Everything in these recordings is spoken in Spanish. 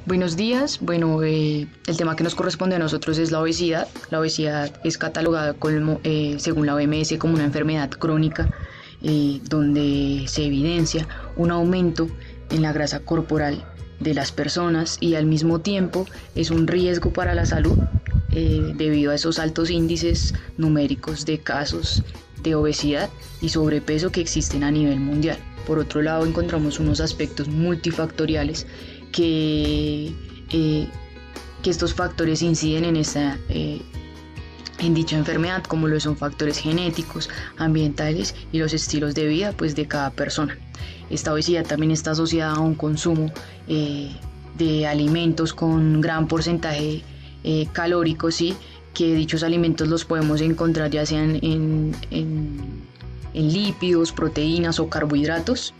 Buenos días. Bueno, el tema que nos corresponde a nosotros es la obesidad. La obesidad es catalogada según la OMS como una enfermedad crónica donde se evidencia un aumento en la grasa corporal de las personas y al mismo tiempo es un riesgo para la salud debido a esos altos índices numéricos de casos de obesidad y sobrepeso que existen a nivel mundial. Por otro lado, encontramos unos aspectos multifactoriales que estos factores inciden en dicha enfermedad, como lo son factores genéticos, ambientales y los estilos de vida pues, de cada persona. Esta obesidad también está asociada a un consumo de alimentos con gran porcentaje calórico, ¿sí? Que dichos alimentos los podemos encontrar ya sean en lípidos, proteínas o carbohidratos,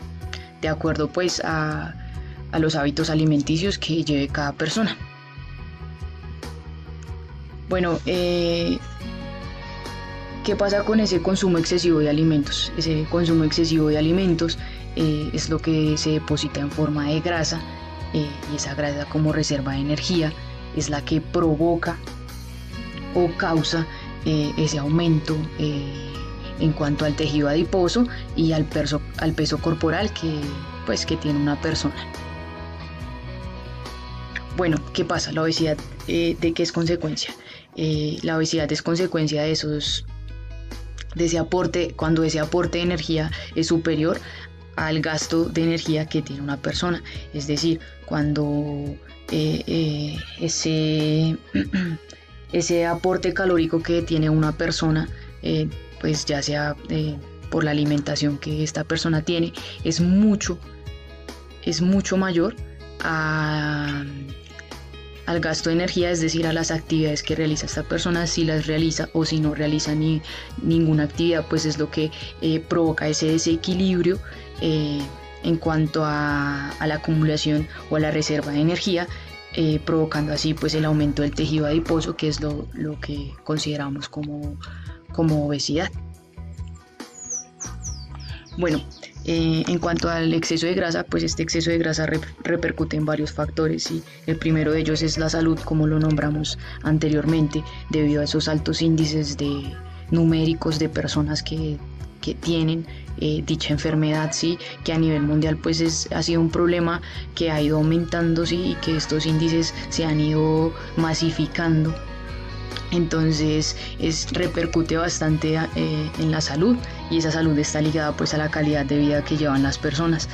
de acuerdo pues a los hábitos alimenticios que lleve cada persona. Bueno, ¿qué pasa con ese consumo excesivo de alimentos? Ese consumo excesivo de alimentos es lo que se deposita en forma de grasa y esa grasa como reserva de energía es la que provoca o causa ese aumento en cuanto al tejido adiposo y al peso corporal que tiene una persona. Bueno, ¿qué pasa? La obesidad, ¿de qué es consecuencia? La obesidad es consecuencia de ese aporte, cuando ese aporte de energía es superior al gasto de energía que tiene una persona. Es decir, cuando ese aporte calórico que tiene una persona, pues ya sea por la alimentación que esta persona tiene, es mucho mayor al gasto de energía, es decir, a las actividades que realiza esta persona, si las realiza o si no realiza ninguna actividad, pues es lo que provoca ese desequilibrio en cuanto a la acumulación o a la reserva de energía, provocando así pues el aumento del tejido adiposo, que es lo que consideramos como obesidad. Bueno, en cuanto al exceso de grasa, pues este exceso de grasa repercute en varios factores y el primero de ellos es la salud, como lo nombramos anteriormente, debido a esos altos índices numéricos de personas que tienen dicha enfermedad, sí, que a nivel mundial pues ha sido un problema que ha ido aumentando, sí, y que estos índices se han ido masificando. Entonces repercute bastante en la salud y esa salud está ligada pues a la calidad de vida que llevan las personas.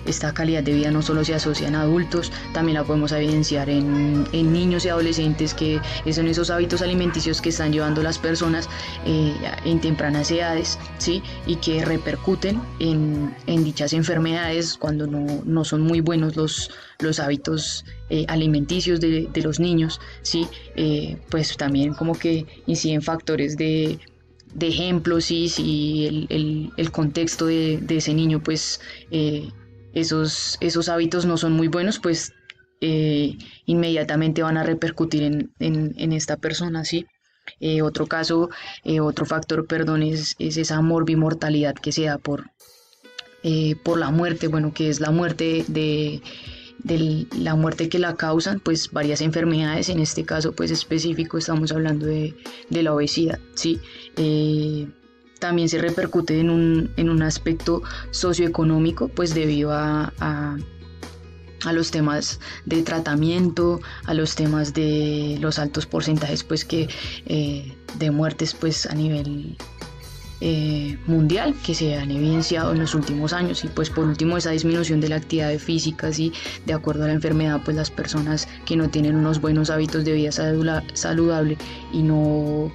Esta calidad de vida no solo se asocia en adultos, también la podemos evidenciar en niños y adolescentes, que son esos hábitos alimenticios que están llevando las personas en tempranas edades, ¿sí? Y que repercuten en dichas enfermedades cuando no son muy buenos los hábitos alimenticios de los niños, ¿sí? Pues también como que inciden factores de ejemplo, ¿sí? Si el contexto de ese niño, pues esos hábitos no son muy buenos, pues inmediatamente van a repercutir en esta persona, ¿sí? Otro factor, perdón, es esa morbimortalidad que se da por la muerte, bueno, que es la muerte de la muerte que la causan pues varias enfermedades. En este caso pues específico estamos hablando de la obesidad, ¿sí? También se repercute en un aspecto socioeconómico, pues debido a los temas de tratamiento, a los temas de los altos porcentajes pues de muertes pues a nivel mundial que se han evidenciado en los últimos años. Y pues por último esa disminución de la actividad física, ¿sí? De acuerdo a la enfermedad, pues las personas que no tienen unos buenos hábitos de vida saludable y no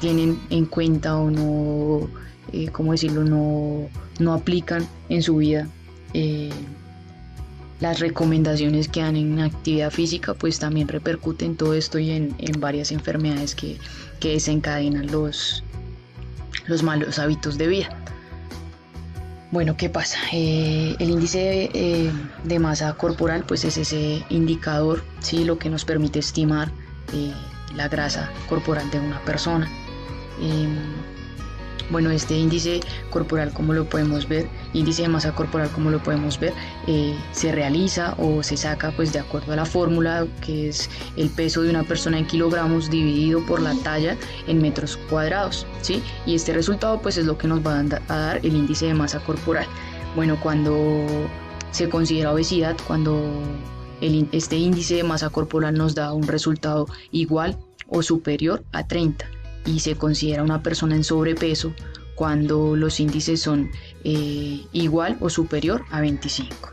tienen en cuenta o no, ¿cómo decirlo?, no aplican en su vida las recomendaciones que dan en actividad física, pues también repercuten todo esto y en varias enfermedades que desencadenan los malos hábitos de vida. Bueno, ¿qué pasa? El índice de masa corporal pues es ese indicador, ¿sí? Lo que nos permite estimar la grasa corporal de una persona. Bueno, este índice corporal, como lo podemos ver, índice de masa corporal, como lo podemos ver, se realiza o se saca pues de acuerdo a la fórmula, que es el peso de una persona en kilogramos dividido por la talla en metros cuadrados, ¿sí? Y este resultado pues es lo que nos va a dar el índice de masa corporal. Bueno, cuando se considera obesidad, cuando este índice de masa corporal nos da un resultado igual o superior a 30, y se considera una persona en sobrepeso cuando los índices son igual o superior a 25.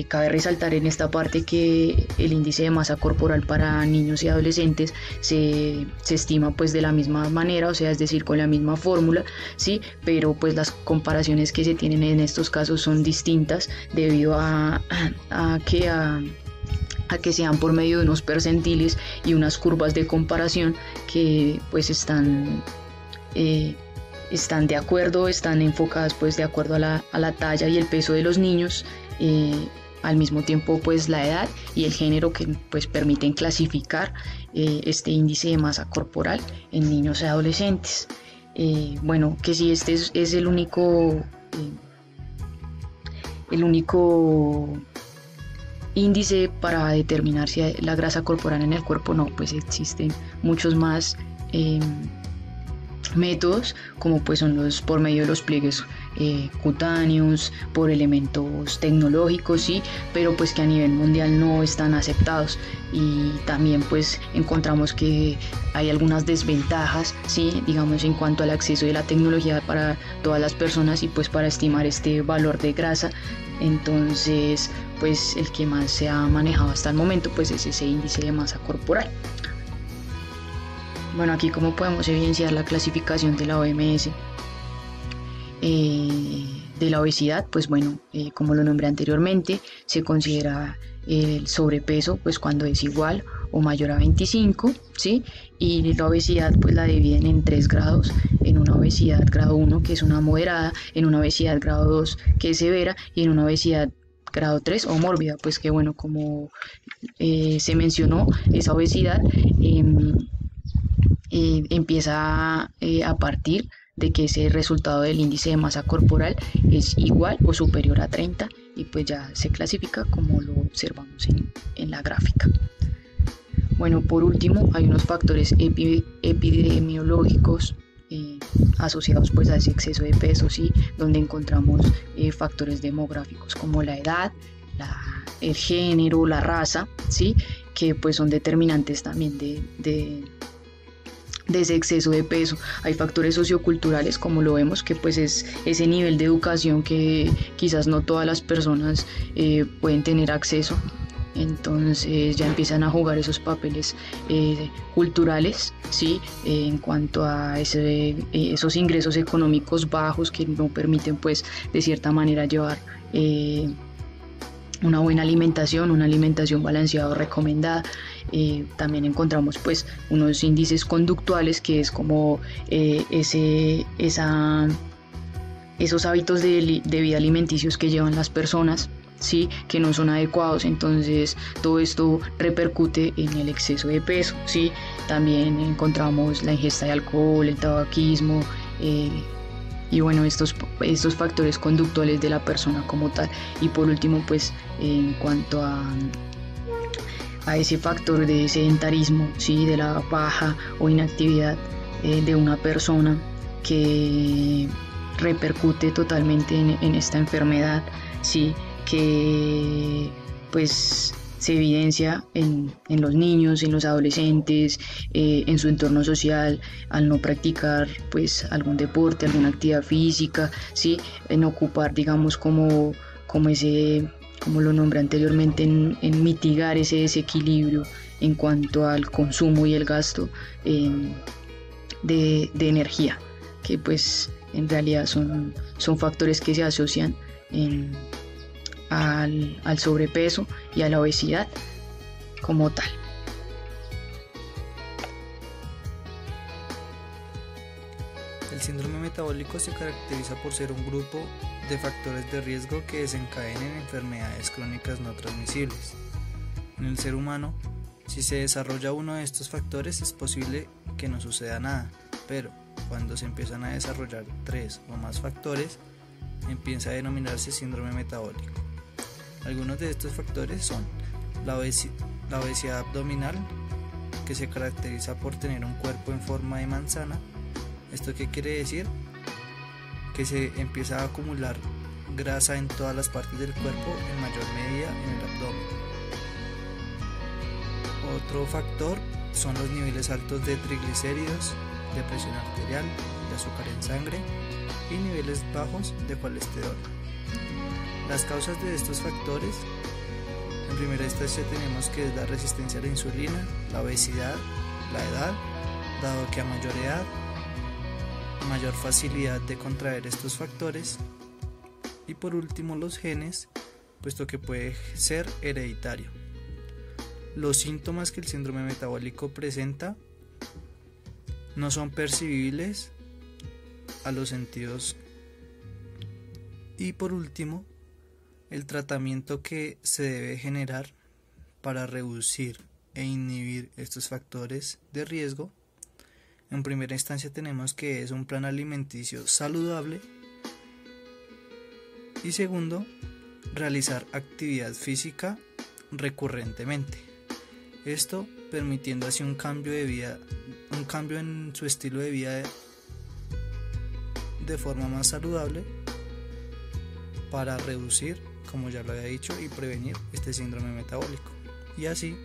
Cabe resaltar en esta parte que el índice de masa corporal para niños y adolescentes se estima pues de la misma manera, o sea, es decir, con la misma fórmula, ¿sí? Pero pues las comparaciones que se tienen en estos casos son distintas debido a que sean por medio de unos percentiles y unas curvas de comparación que pues están de acuerdo, están enfocadas pues de acuerdo a la talla y el peso de los niños, al mismo tiempo pues la edad y el género, que pues permiten clasificar este índice de masa corporal en niños y adolescentes. Bueno, que si este es el único índice para determinar si hay la grasa corporal en el cuerpo, no, pues existen muchos más métodos, como pues son los por medio de los pliegues cutáneos, por elementos tecnológicos, sí, pero pues que a nivel mundial no están aceptados, y también pues encontramos que hay algunas desventajas, sí, digamos en cuanto al acceso de la tecnología para todas las personas y pues para estimar este valor de grasa. Entonces pues el que más se ha manejado hasta el momento pues es ese índice de masa corporal. Bueno, aquí como podemos evidenciar la clasificación de la OMS de la obesidad, pues bueno, como lo nombré anteriormente, se considera el sobrepeso pues cuando es igual o mayor a 25, ¿sí? Y la obesidad pues la dividen en 3 grados, en una obesidad grado 1 que es una moderada, en una obesidad grado 2 que es severa, y en una obesidad grado 3 o mórbida, pues que bueno, como se mencionó, esa obesidad empieza a partir de que ese resultado del índice de masa corporal es igual o superior a 30, y pues ya se clasifica como lo observamos en la gráfica. Bueno, por último hay unos factores epidemiológicos asociados pues a ese exceso de peso, ¿sí? Donde encontramos factores demográficos como la edad, el género, la raza, ¿sí? Que pues son determinantes también de ese exceso de peso. Hay factores socioculturales, como lo vemos, que pues es ese nivel de educación que quizás no todas las personas pueden tener acceso. Entonces ya empiezan a jugar esos papeles culturales, ¿sí? En cuanto a esos ingresos económicos bajos que no permiten pues de cierta manera llevar una buena alimentación, una alimentación balanceada o recomendada. También encontramos pues unos índices conductuales, que es como esos hábitos de vida alimenticios que llevan las personas, ¿sí? Que no son adecuados. Entonces todo esto repercute en el exceso de peso, ¿sí? También encontramos la ingesta de alcohol, el tabaquismo, y bueno, estos factores conductuales de la persona como tal. Y por último pues en cuanto a ese factor de sedentarismo, ¿sí? De la baja o inactividad de una persona, que repercute totalmente en esta enfermedad, ¿sí? Que pues se evidencia en los niños, en los adolescentes, en su entorno social, al no practicar pues algún deporte, alguna actividad física, ¿sí? En ocupar, digamos, como lo nombré anteriormente, en mitigar ese desequilibrio en cuanto al consumo y el gasto de energía, que pues en realidad son factores que se asocian al sobrepeso y a la obesidad como tal. El síndrome metabólico se caracteriza por ser un grupo de factores de riesgo que desencadenan enfermedades crónicas no transmisibles. En el ser humano, si se desarrolla uno de estos factores, es posible que no suceda nada, pero cuando se empiezan a desarrollar 3 o más factores, empieza a denominarse síndrome metabólico. Algunos de estos factores son la obesidad abdominal, que se caracteriza por tener un cuerpo en forma de manzana. ¿Esto qué quiere decir? Que se empieza a acumular grasa en todas las partes del cuerpo, en mayor medida en el abdomen. Otro factor son los niveles altos de triglicéridos, de presión arterial, de azúcar en sangre y niveles bajos de colesterol. Las causas de estos factores: en primera instancia tenemos que es la resistencia a la insulina, la obesidad, la edad, dado que a mayor edad, mayor facilidad de contraer estos factores, y por último los genes, puesto que puede ser hereditario. Los síntomas que el síndrome metabólico presenta no son percibibles a los sentidos. Y por último, el tratamiento que se debe generar para reducir e inhibir estos factores de riesgo. En primera instancia tenemos que es un plan alimenticio saludable, y segundo, realizar actividad física recurrentemente. Esto permitiendo así un cambio en su estilo de vida de forma más saludable para reducir, como ya lo había dicho, y prevenir este síndrome metabólico, y así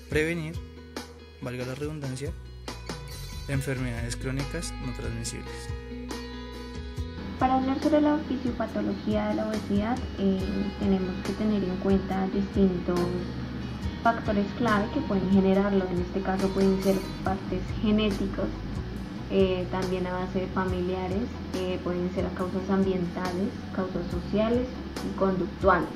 prevenir, valga la redundancia, enfermedades crónicas no transmisibles. Para hablar sobre la fisiopatología de la obesidad, tenemos que tener en cuenta distintos factores clave que pueden generarlo. En este caso pueden ser partes genéticos, también a base de familiares, pueden ser a causas ambientales, causas sociales y conductuales.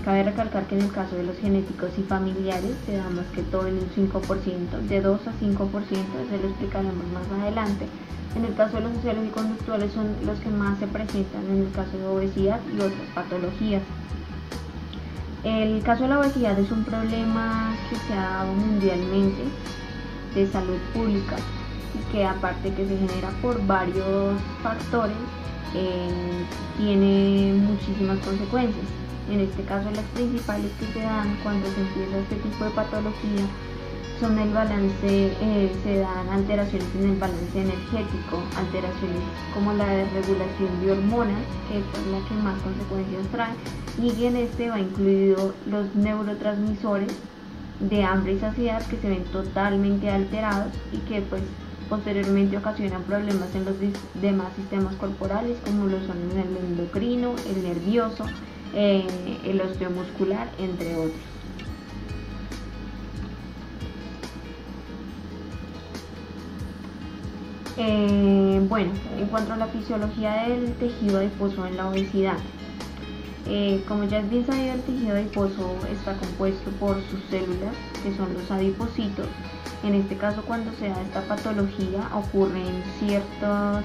Cabe recalcar que en el caso de los genéticos y familiares se da más que todo en un 5%, de 2 a 5%, eso lo explicaremos más adelante. En el caso de los sociales y conductuales son los que más se presentan en el caso de obesidad y otras patologías. El caso de la obesidad es un problema que se ha dado mundialmente de salud pública y que, aparte que se genera por varios factores, tiene muchísimas consecuencias. En este caso, las principales que se dan cuando se empieza este tipo de patología son el balance, se dan alteraciones en el balance energético, alteraciones como la desregulación de hormonas, que esta es la que más consecuencias trae, y en este va incluido los neurotransmisores de hambre y saciedad, que se ven totalmente alterados y que pues posteriormente ocasionan problemas en los demás sistemas corporales, como lo son el endocrino, el nervioso, el osteomuscular, entre otros. Bueno, en cuanto a la fisiología del tejido adiposo en la obesidad, como ya es bien sabido, el tejido adiposo está compuesto por sus células, que son los adipocitos. En este caso, cuando se da esta patología, ocurren ciertos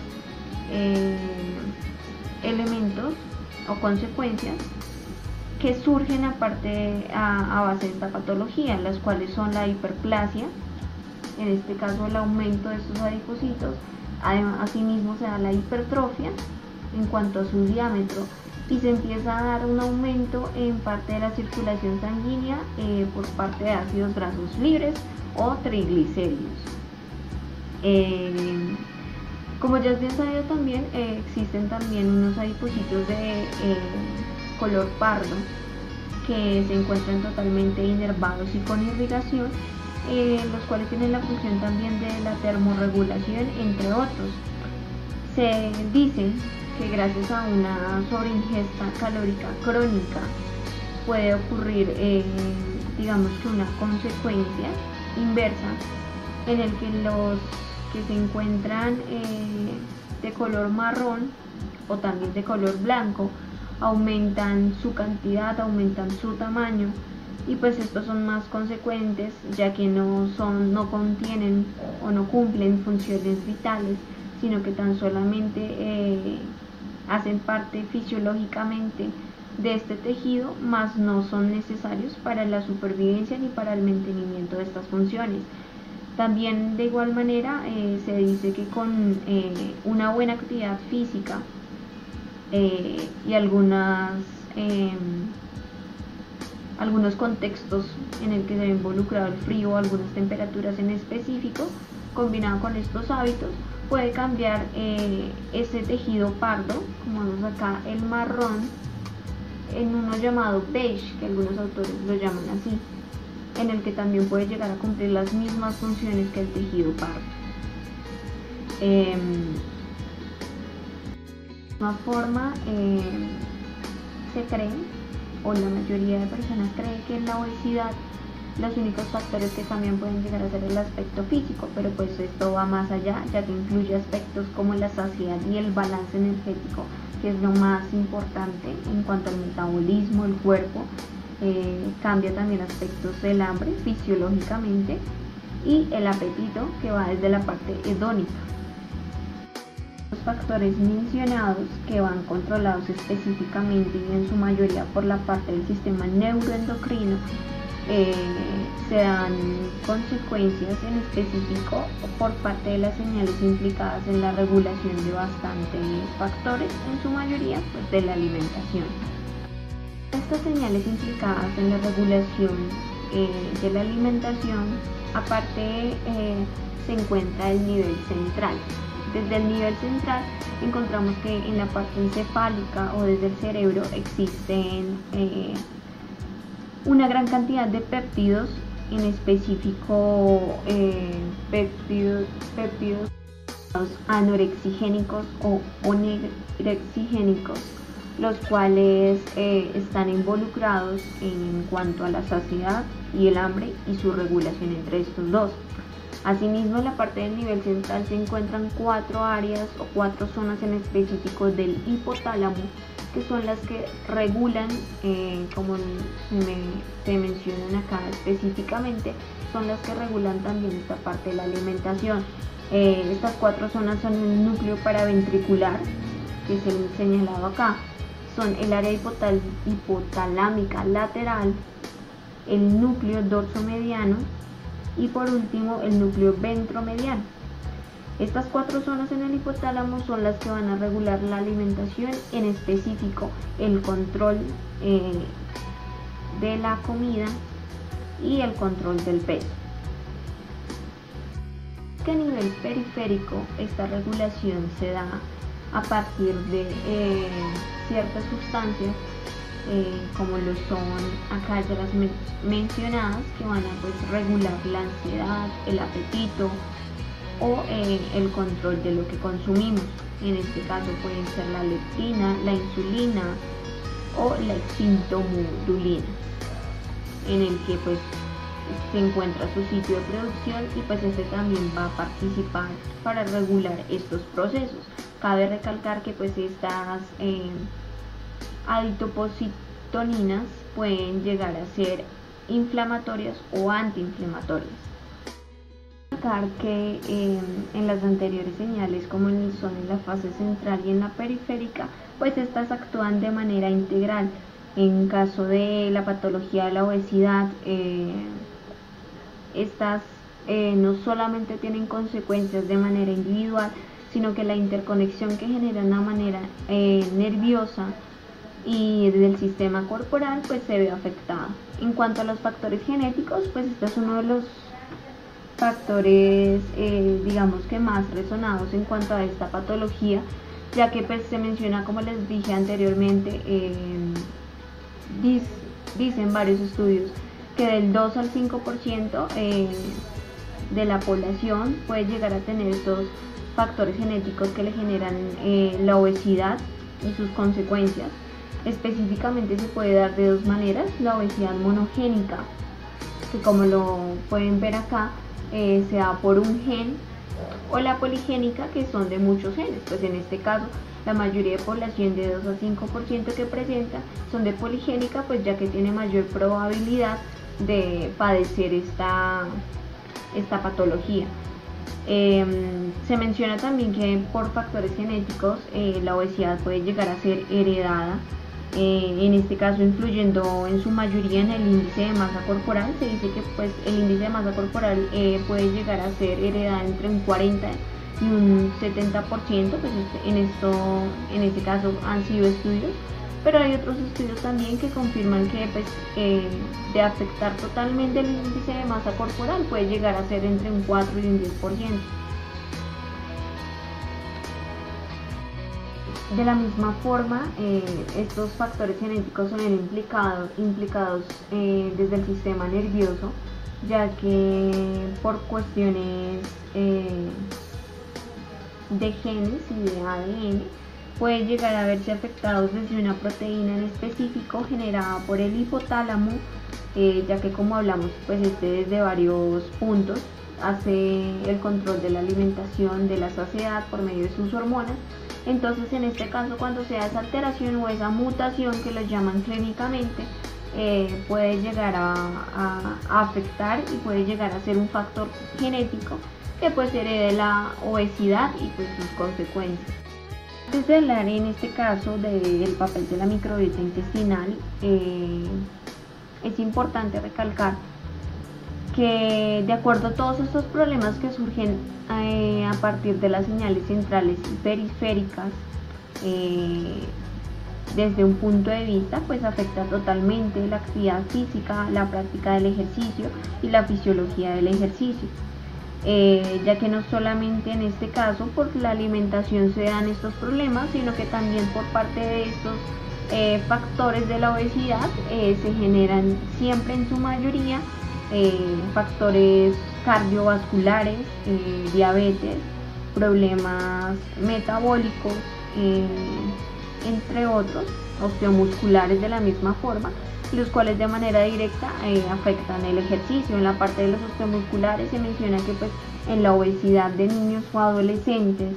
elementos o consecuencias que surgen a base de esta patología, las cuales son la hiperplasia, en este caso el aumento de estos adipocitos. Asimismo se da la hipertrofia en cuanto a su diámetro, y se empieza a dar un aumento en parte de la circulación sanguínea por parte de ácidos grasos libres o triglicéridos. Como ya es bien sabido también, existen también unos adipocitos de color pardo que se encuentran totalmente inervados y con irrigación, los cuales tienen la función también de la termorregulación, entre otros. Se dice que gracias a una sobreingesta calórica crónica puede ocurrir, digamos que una consecuencia inversa, en el que los que se encuentran de color marrón o también de color blanco aumentan su cantidad, aumentan su tamaño, y pues estos son más consecuentes, ya que no contienen o no cumplen funciones vitales, sino que tan solamente hacen parte fisiológicamente de este tejido, mas no son necesarios para la supervivencia ni para el mantenimiento de estas funciones. También de igual manera se dice que con una buena actividad física y algunos contextos en el que se ve involucrado el frío o algunas temperaturas en específico, combinado con estos hábitos, puede cambiar ese tejido pardo, como vemos acá el marrón, en uno llamado beige, que algunos autores lo llaman así, en el que también puede llegar a cumplir las mismas funciones que el tejido pardo. De alguna forma se cree, o la mayoría de personas cree, que en la obesidad los únicos factores que también pueden llegar a ser el aspecto físico, pero pues esto va más allá, ya que incluye aspectos como la saciedad y el balance energético, que es lo más importante en cuanto al metabolismo del cuerpo. Cambia también aspectos del hambre fisiológicamente y el apetito, que va desde la parte hedónica. Los factores mencionados, que van controlados específicamente y en su mayoría por la parte del sistema neuroendocrino, se dan consecuencias en específico por parte de las señales implicadas en la regulación de bastantes factores, en su mayoría pues de la alimentación. Estas señales implicadas en la regulación de la alimentación, aparte se encuentra el nivel central. Desde el nivel central encontramos que en la parte encefálica o desde el cerebro existen una gran cantidad de péptidos, en específico péptidos anorexigénicos o onorexigénicos, los cuales están involucrados en cuanto a la saciedad y el hambre y su regulación entre estos dos. Asimismo, en la parte del nivel central se encuentran 4 áreas o 4 zonas en específico del hipotálamo, que son las que regulan, como se mencionan acá específicamente, son las que regulan también esta parte de la alimentación. Estas 4 zonas son el núcleo paraventricular, que es el señalado acá, son el área hipotalámica lateral, el núcleo dorsomediano y por último el núcleo ventromediano. Estas 4 zonas en el hipotálamo son las que van a regular la alimentación, en específico el control de la comida y el control del peso. A nivel periférico, esta regulación se da a partir de ciertas sustancias como lo son acá ya las mencionadas, que van a pues regular la ansiedad, el apetito o el control de lo que consumimos. En este caso pueden ser la leptina, la insulina o la exintomodulina, en el que pues se encuentra su sitio de producción y pues este también va a participar para regular estos procesos. Cabe recalcar que pues estas adipocitoninas pueden llegar a ser inflamatorias o antiinflamatorias. Que en las anteriores señales, como son en la fase central y en la periférica, pues estas actúan de manera integral. En caso de la patología de la obesidad, estas no solamente tienen consecuencias de manera individual, sino que la interconexión que genera una manera nerviosa y del sistema corporal pues se ve afectada. En cuanto a los factores genéticos, pues este es uno de los factores digamos que más resonados en cuanto a esta patología, ya que pues se menciona, como les dije anteriormente, dicen varios estudios que del 2 al 5% de la población puede llegar a tener estos factores genéticos que le generan la obesidad y sus consecuencias. Específicamente se puede dar de 2 maneras: la obesidad monogénica, que como lo pueden ver acá, se da por un gen, o la poligénica, que son de muchos genes. Pues en este caso la mayoría de población, de 2 a 5% que presenta, son de poligénica, pues ya que tiene mayor probabilidad de padecer esta patología. Se menciona también que por factores genéticos la obesidad puede llegar a ser heredada, en este caso influyendo en su mayoría en el índice de masa corporal. Se dice que pues el índice de masa corporal puede llegar a ser heredado entre un 40 y un 70%, pues en este caso han sido estudios, pero hay otros estudios también que confirman que pues, de afectar totalmente el índice de masa corporal puede llegar a ser entre un 4 y un 10%. De la misma forma, estos factores genéticos son implicados desde el sistema nervioso, ya que por cuestiones de genes y de ADN pueden llegar a verse afectados desde una proteína en específico generada por el hipotálamo, ya que como hablamos, pues desde varios puntos hace el control de la alimentación, de la saciedad por medio de sus hormonas. Entonces en este caso, cuando se da esa alteración o esa mutación que lo llaman clínicamente, puede llegar a afectar y puede llegar a ser un factor genético que pues herede la obesidad y pues sus consecuencias. Antes de hablar en este caso del papel de la microbiota intestinal, es importante recalcar que de acuerdo a todos estos problemas que surgen a partir de las señales centrales y periféricas, desde un punto de vista pues afecta totalmente la actividad física, la práctica del ejercicio y la fisiología del ejercicio, ya que no solamente en este caso por la alimentación se dan estos problemas, sino que también por parte de estos factores de la obesidad se generan siempre en su mayoría factores cardiovasculares, diabetes, problemas metabólicos, entre otros, osteomusculares de la misma forma, los cuales de manera directa afectan el ejercicio. En la parte de los osteomusculares se menciona que pues en la obesidad de niños o adolescentes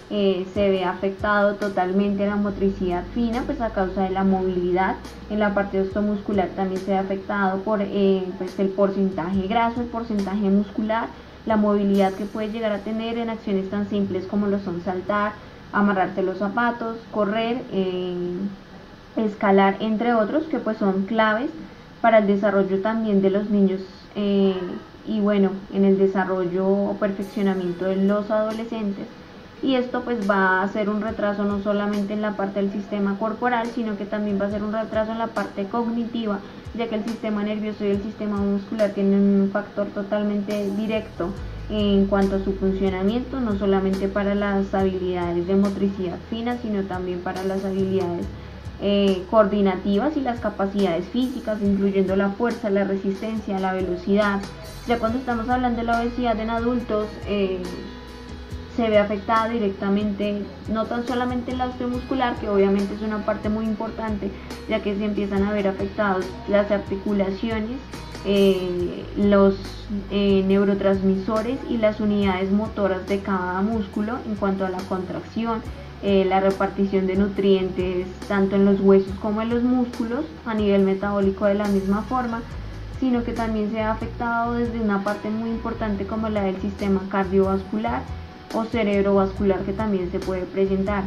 se ve afectado totalmente la motricidad fina, pues a causa de la movilidad. En la parte osteomuscular también se ve afectado por pues el porcentaje graso, el porcentaje muscular, la movilidad que puede llegar a tener en acciones tan simples como lo son saltar, amarrarse los zapatos, correr, escalar, entre otros, que pues son claves para el desarrollo también de los niños y bueno, en el desarrollo o perfeccionamiento de los adolescentes. Y esto pues va a ser un retraso no solamente en la parte del sistema corporal, sino que también va a ser un retraso en la parte cognitiva, ya que el sistema nervioso y el sistema muscular tienen un factor totalmente directo en cuanto a su funcionamiento, no solamente para las habilidades de motricidad fina, sino también para las habilidades coordinativas y las capacidades físicas, incluyendo la fuerza, la resistencia, la velocidad. Ya cuando estamos hablando de la obesidad en adultos, se ve afectada directamente, no tan solamente en la osteomuscular, que obviamente es una parte muy importante, ya que se empiezan a ver afectados las articulaciones, los neurotransmisores y las unidades motoras de cada músculo en cuanto a la contracción, la repartición de nutrientes tanto en los huesos como en los músculos, a nivel metabólico de la misma forma, sino que también se ha afectado desde una parte muy importante como la del sistema cardiovascular o cerebrovascular, que también se puede presentar.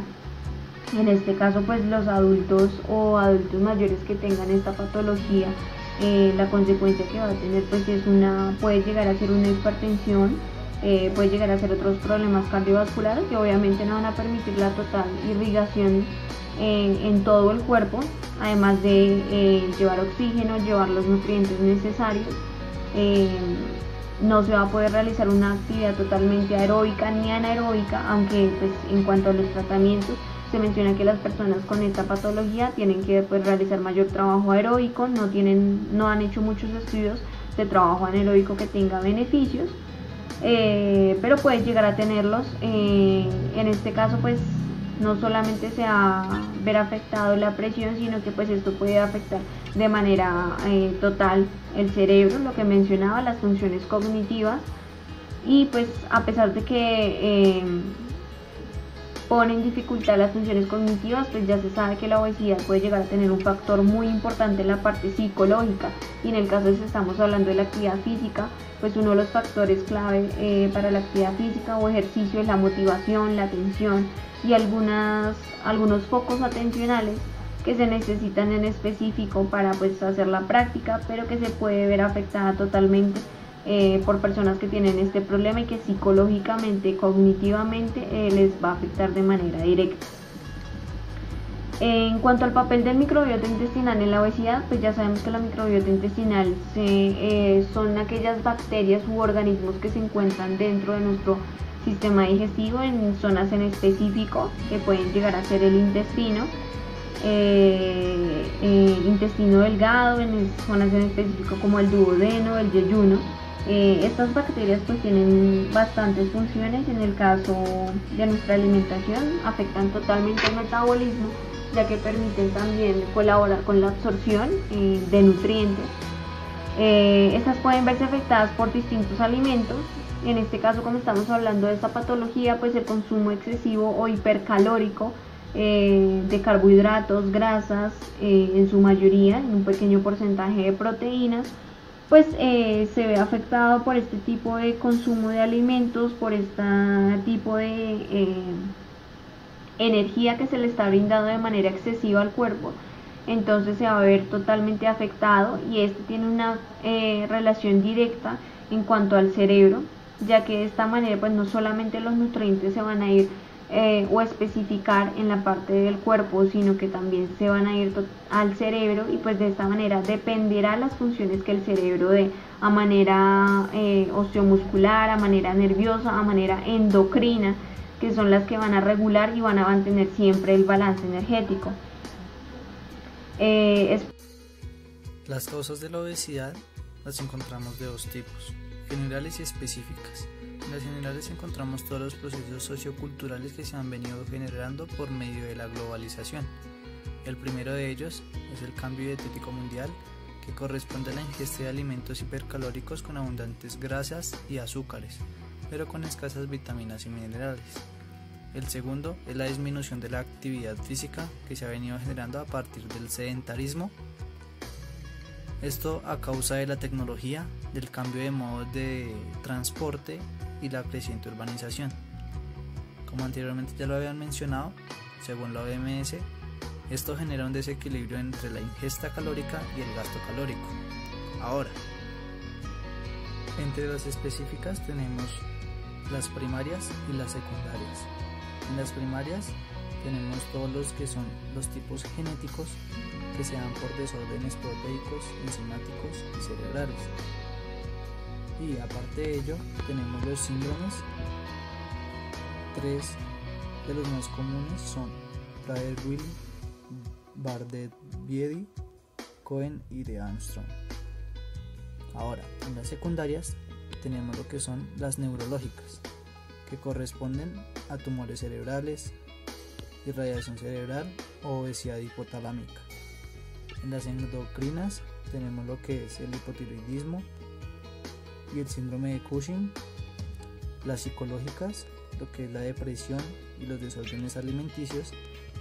En este caso pues los adultos o adultos mayores que tengan esta patología, la consecuencia que va a tener pues puede llegar a ser una hipertensión, puede llegar a ser otros problemas cardiovasculares que obviamente no van a permitir la total irrigación en todo el cuerpo, además de llevar oxígeno, llevar los nutrientes necesarios. No se va a poder realizar una actividad totalmente aeróbica ni anaeróbica, aunque pues en cuanto a los tratamientos se menciona que las personas con esta patología tienen que pues, realizar mayor trabajo aeróbico, no han hecho muchos estudios de trabajo anaeróbico que tenga beneficios, pero puede llegar a tenerlos. En este caso pues no solamente se va a ver afectado la presión, sino que pues esto puede afectar de manera total el cerebro, lo que mencionaba, las funciones cognitivas, y pues a pesar de que pone en dificultad las funciones cognitivas, pues ya se sabe que la obesidad puede llegar a tener un factor muy importante en la parte psicológica, y en el caso de si estamos hablando de la actividad física, pues uno de los factores clave para la actividad física o ejercicio es la motivación, la atención y algunos focos atencionales que se necesitan en específico para pues hacer la práctica, pero que se puede ver afectada totalmente por personas que tienen este problema y que psicológicamente, cognitivamente les va a afectar de manera directa. En cuanto al papel del microbiota intestinal en la obesidad, pues ya sabemos que la microbiota intestinal son aquellas bacterias u organismos que se encuentran dentro de nuestro sistema digestivo en zonas en específico que pueden llegar a ser el intestino, intestino delgado, en zonas en específico como el duodeno, el yeyuno. Estas bacterias pues tienen bastantes funciones. En el caso de nuestra alimentación afectan totalmente el metabolismo, ya que permiten también colaborar con la absorción de nutrientes. Estas pueden verse afectadas por distintos alimentos. En este caso, como estamos hablando de esta patología, pues el consumo excesivo o hipercalórico de carbohidratos, grasas, en su mayoría, en un pequeño porcentaje de proteínas, pues se ve afectado por este tipo de consumo de alimentos, por este tipo de energía que se le está brindando de manera excesiva al cuerpo. Entonces se va a ver totalmente afectado, y este tiene una relación directa en cuanto al cerebro, ya que de esta manera pues no solamente los nutrientes se van a ir o especificar en la parte del cuerpo, sino que también se van a ir al cerebro, y pues de esta manera dependerá las funciones que el cerebro dé a manera osteomuscular, a manera nerviosa, a manera endocrina, que son las que van a regular y van a mantener siempre el balance energético. Las causas de la obesidad las encontramos de dos tipos, generales y específicas. En las generales encontramos todos los procesos socioculturales que se han venido generando por medio de la globalización. El primero de ellos es el cambio dietético mundial, que corresponde a la ingesta de alimentos hipercalóricos con abundantes grasas y azúcares, pero con escasas vitaminas y minerales. El segundo es la disminución de la actividad física que se ha venido generando a partir del sedentarismo. Esto a causa de la tecnología, del cambio de modos de transporte y la creciente urbanización. Como anteriormente ya lo habían mencionado, según la OMS, esto genera un desequilibrio entre la ingesta calórica y el gasto calórico. Ahora, entre las específicas tenemos las primarias y las secundarias. En las primarias tenemos todos los que son los tipos genéticos que se dan por desórdenes proteicos, enzimáticos y cerebrales. Y aparte de ello tenemos los síndromes. Tres de los más comunes son Prader-Willi, Bardet-Biedl, Cohen y de Armstrong. Ahora, en las secundarias tenemos lo que son las neurológicas, que corresponden a tumores cerebrales, irradiación cerebral o obesidad hipotalámica. En las endocrinas tenemos lo que es el hipotiroidismo y el síndrome de Cushing. Las psicológicas, lo que es la depresión y los desórdenes alimenticios.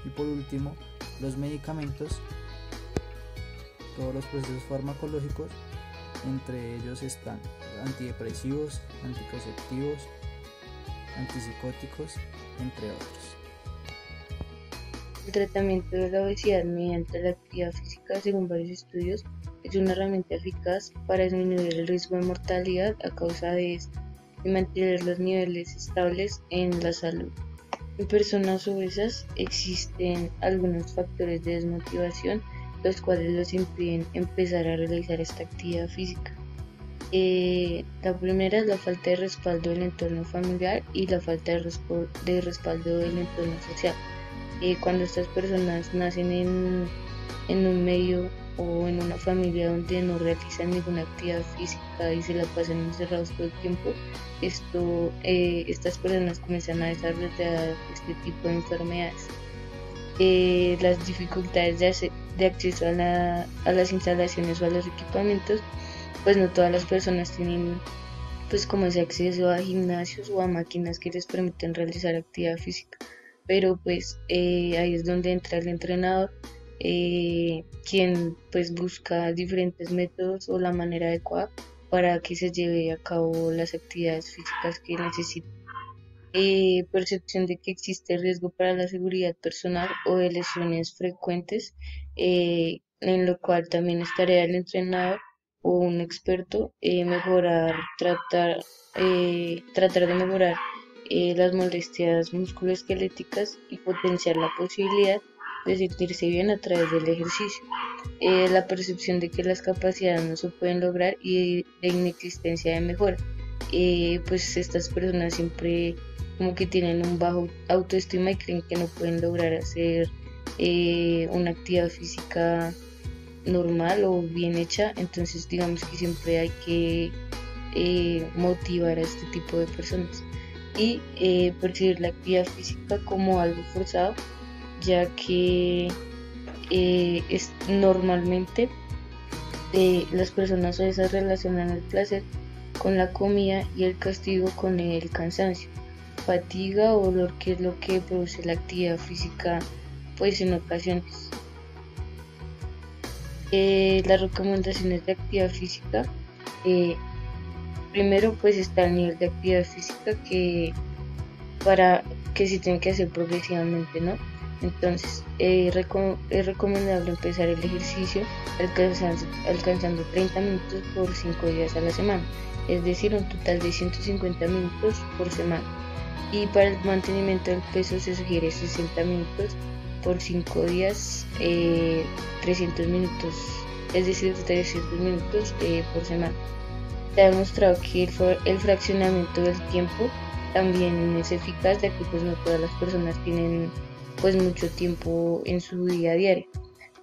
Y por último, los medicamentos, todos los procesos farmacológicos, entre ellos están antidepresivos, anticonceptivos, antipsicóticos, entre otros. El tratamiento de la obesidad mediante la actividad física, según varios estudios, es una herramienta eficaz para disminuir el riesgo de mortalidad a causa de esto y mantener los niveles estables en la salud. En personas obesas existen algunos factores de desmotivación, los cuales los impiden empezar a realizar esta actividad física. La primera es la falta de respaldo del entorno familiar y la falta de respaldo del entorno social. Cuando estas personas nacen en un medio o en una familia donde no realizan ninguna actividad física y se la pasan encerrados todo el tiempo, estas personas comienzan a desarrollar este tipo de enfermedades. Las dificultades de acceso a las instalaciones o a los equipamientos, pues no todas las personas tienen pues como ese acceso a gimnasios o a máquinas que les permiten realizar actividad física, pero pues ahí es donde entra el entrenador, quien pues busca diferentes métodos o la manera adecuada para que se lleve a cabo las actividades físicas que necesita. percepción de que existe riesgo para la seguridad personal o de lesiones frecuentes, en lo cual también es tarea del entrenador o un experto tratar de mejorar las molestias musculoesqueléticas y potenciar la posibilidad de sentirse bien a través del ejercicio. La percepción de que las capacidades no se pueden lograr y de inexistencia de mejora. Pues estas personas siempre como que tienen un bajo autoestima y creen que no pueden lograr hacer una actividad física normal o bien hecha, entonces digamos que siempre hay que motivar a este tipo de personas y percibir la actividad física como algo forzado, ya que normalmente las personas a veces relacionan el placer con la comida y el castigo con el cansancio, fatiga o dolor, que es lo que produce la actividad física pues en ocasiones. Las recomendaciones de actividad física, primero pues está el nivel de actividad física para que se tiene que hacer progresivamente, ¿no? Entonces es recomendable empezar el ejercicio alcanzando 30 minutos por 5 días a la semana, es decir, un total de 150 minutos por semana. Y para el mantenimiento del peso se sugiere 60 minutos por 5 días, 300 minutos, es decir, 300 minutos por semana. Se ha demostrado que el fraccionamiento del tiempo también es eficaz, ya que pues no todas las personas tienen pues mucho tiempo en su día a día.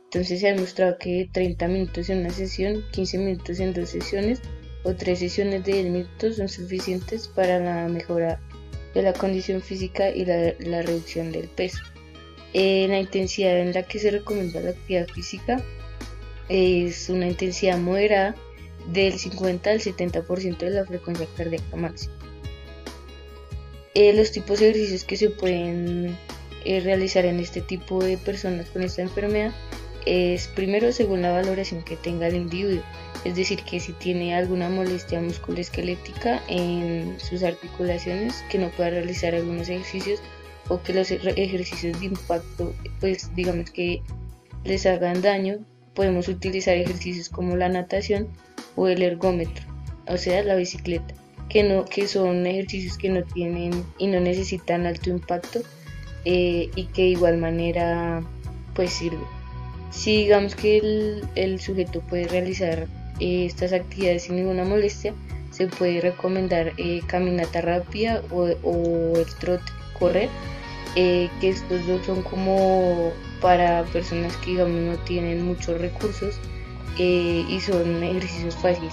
Entonces se ha demostrado que 30 minutos en una sesión, 15 minutos en 2 sesiones o 3 sesiones de 10 minutos son suficientes para la mejora de la condición física y la reducción del peso. La intensidad en la que se recomienda la actividad física es una intensidad moderada del 50 al 70% de la frecuencia cardíaca máxima. Los tipos de ejercicios que se pueden realizar en este tipo de personas con esta enfermedad es primero según la valoración que tenga el individuo, es decir, que si tiene alguna molestia musculoesquelética en sus articulaciones, que no pueda realizar algunos ejercicios o que los ejercicios de impacto pues digamos que les hagan daño, podemos utilizar ejercicios como la natación o el ergómetro, o sea la bicicleta, que son ejercicios que no tienen y no necesitan alto impacto, y que de igual manera pues sirve. Si digamos que el sujeto puede realizar estas actividades sin ninguna molestia, se puede recomendar caminata rápida o el trote, correr, que estos dos son como para personas que digamos no tienen muchos recursos, y son ejercicios fáciles.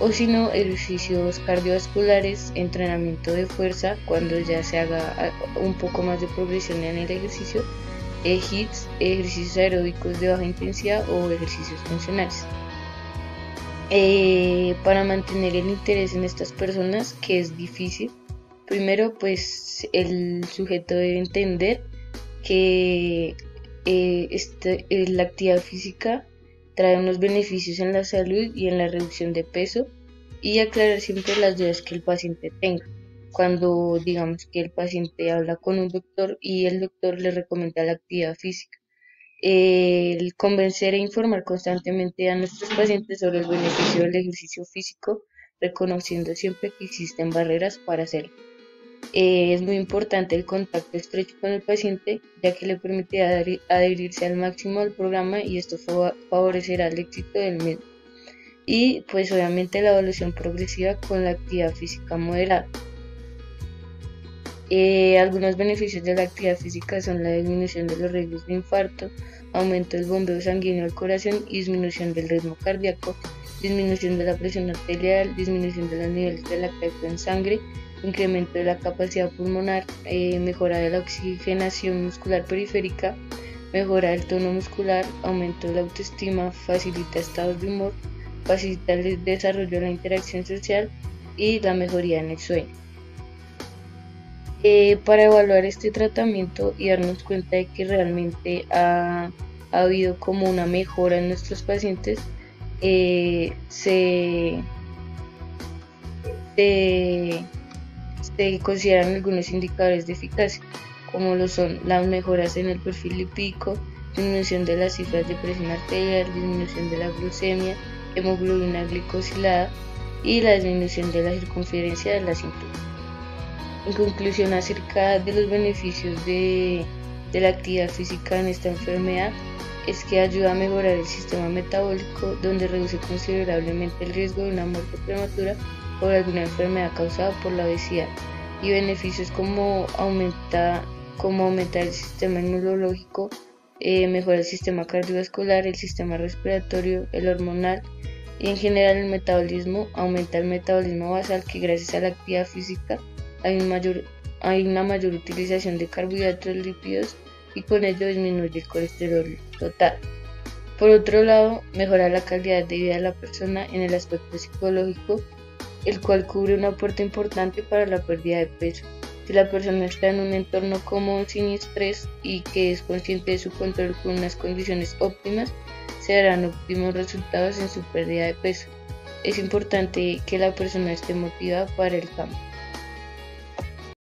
O si no, ejercicios cardiovasculares, entrenamiento de fuerza cuando ya se haga un poco más de progresión en el ejercicio, HIITs, ejercicios aeróbicos de baja intensidad o ejercicios funcionales. Para mantener el interés en estas personas, que es difícil, primero pues el sujeto debe entender que la actividad física trae unos beneficios en la salud y en la reducción de peso, y aclarar siempre las dudas que el paciente tenga. Cuando digamos que el paciente habla con un doctor y el doctor le recomienda la actividad física, el convencer e informar constantemente a nuestros pacientes sobre el beneficio del ejercicio físico, reconociendo siempre que existen barreras para hacerlo. Es muy importante el contacto estrecho con el paciente, ya que le permite adherirse al máximo al programa y esto favorecerá el éxito del mismo. Y pues obviamente la evolución progresiva con la actividad física moderada. Algunos beneficios de la actividad física son la disminución de los riesgos de infarto, aumento del bombeo sanguíneo al corazón y disminución del ritmo cardíaco, disminución de la presión arterial, disminución de los niveles de lactato en sangre, incremento de la capacidad pulmonar, mejora de la oxigenación muscular periférica, mejora del tono muscular, aumento de la autoestima, facilita estados de humor, facilita el desarrollo de la interacción social y la mejoría en el sueño. Para evaluar este tratamiento y darnos cuenta de que realmente ha habido como una mejora en nuestros pacientes, se se consideran algunos indicadores de eficacia, como lo son las mejoras en el perfil lipídico, disminución de las cifras de presión arterial, disminución de la glucemia, hemoglobina glicosilada y la disminución de la circunferencia de la cintura. En conclusión, acerca de los beneficios de la actividad física en esta enfermedad, es que ayuda a mejorar el sistema metabólico, donde reduce considerablemente el riesgo de una muerte prematura por alguna enfermedad causada por la obesidad, y beneficios como aumentar el sistema inmunológico, mejora el sistema cardiovascular, el sistema respiratorio, el hormonal y en general el metabolismo. Aumenta el metabolismo basal, que gracias a la actividad física hay una mayor utilización de carbohidratos, lípidos, y con ello disminuye el colesterol total. Por otro lado, mejora la calidad de vida de la persona en el aspecto psicológico, el cual cubre un aporte importante para la pérdida de peso. Si la persona está en un entorno cómodo, sin estrés y que es consciente de su control con unas condiciones óptimas, se darán óptimos resultados en su pérdida de peso. Es importante que la persona esté motivada para el cambio.